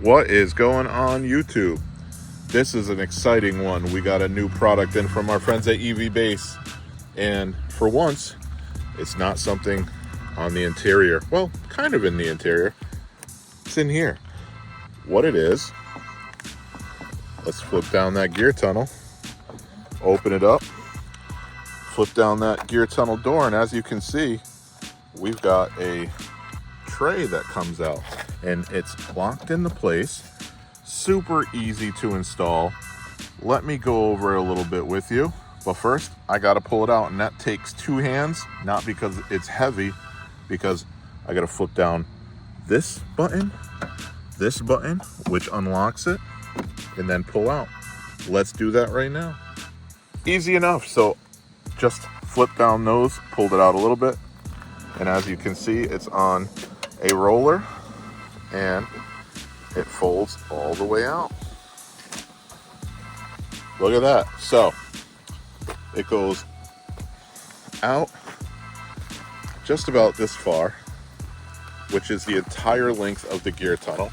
What is going on YouTube? This is an exciting one. We got a new product in from our friends at EVBase, and for once it's not something on the interior. Well, kind of in the interior. It's in here. What it is, let's flip down that gear tunnel, open it up, flip down that gear tunnel door, and as you can see, we've got a tray that comes out and it's locked into place. Super easy to install. Let me go over it a little bit with you, but first I got to pull it out, and that takes two hands, not because it's heavy, because I got to flip down this button, which unlocks it, and then pull out. Let's do that right now. Easy enough. So just flip down those, pulled it out a little bit, and as you can see, it's on a roller and it folds all the way out. Look at that. So it goes out just about this far, which is the entire length of the gear tunnel.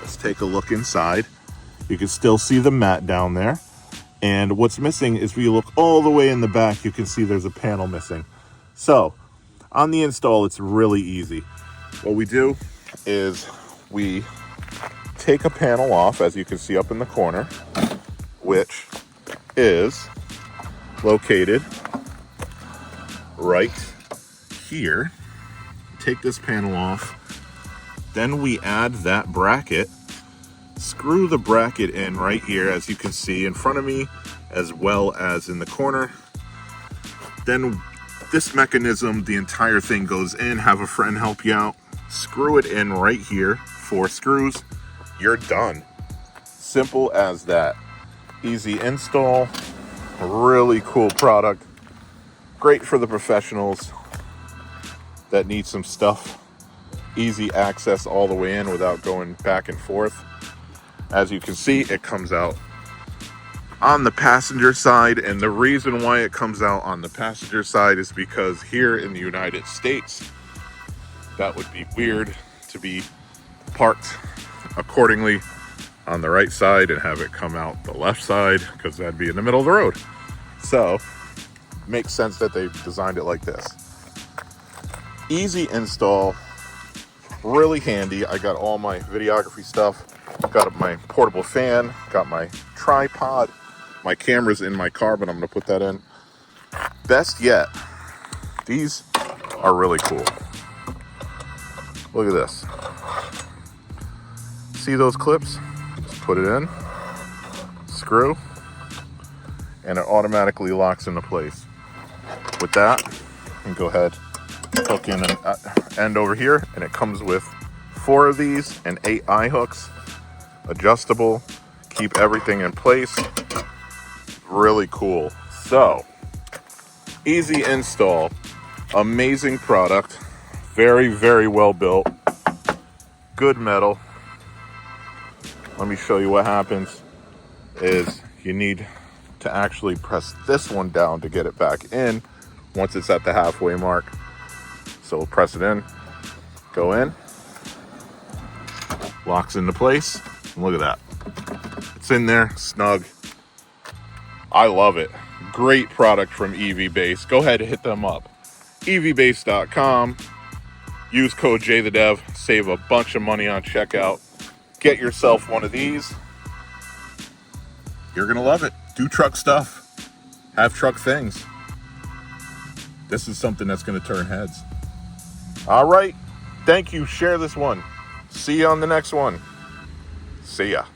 Let's take a look inside. You can still see the mat down there. And what's missing is, if you look all the way in the back, you can see there's a panel missing. So on the install, it's really easy. What we do is we take a panel off, as you can see up in the corner, which is located right here. Take this panel off. Then we add that bracket. Screw the bracket in right here, as you can see in front of me, as well as in the corner. Then this mechanism, the entire thing goes in. Have a friend help you out. Screw it in right here. 4 screws. You're done. Simple as that. Easy install. Really cool product. Great for the professionals that need some stuff. Easy access all the way in without going back and forth. As you can see, it comes out on the passenger side, and the reason why it comes out on the passenger side is because here in the United States, that would be weird to be parked accordingly on the right side and have it come out the left side, because that'd be in the middle of the road. So makes sense that they designed it like this. Easy install, really handy. I got all my videography stuff, got my portable fan, got my tripod. My camera's in my car, but I'm gonna put that in. Best yet, these are really cool. Look at this. See those clips? Just put it in, screw, and it automatically locks into place. With that, you can go ahead, hook in an end over here, and it comes with 4 of these and 8 eye hooks, adjustable, keep everything in place. Really cool. So easy install, amazing product, very, very well built, good metal. Let me show you what happens. Is you need to actually press this one down to get it back in once it's at the halfway mark. So we'll press it in, go in, locks into place, and look at that. It's in there, snug. I love it. Great product from EVBase. Go ahead and hit them up. EVBase.com. Use code JTheDev. Save a bunch of money on checkout. Get yourself one of these. You're going to love it. Do truck stuff. Have truck things. This is something that's going to turn heads. All right. Thank you. Share this one. See you on the next one. See ya.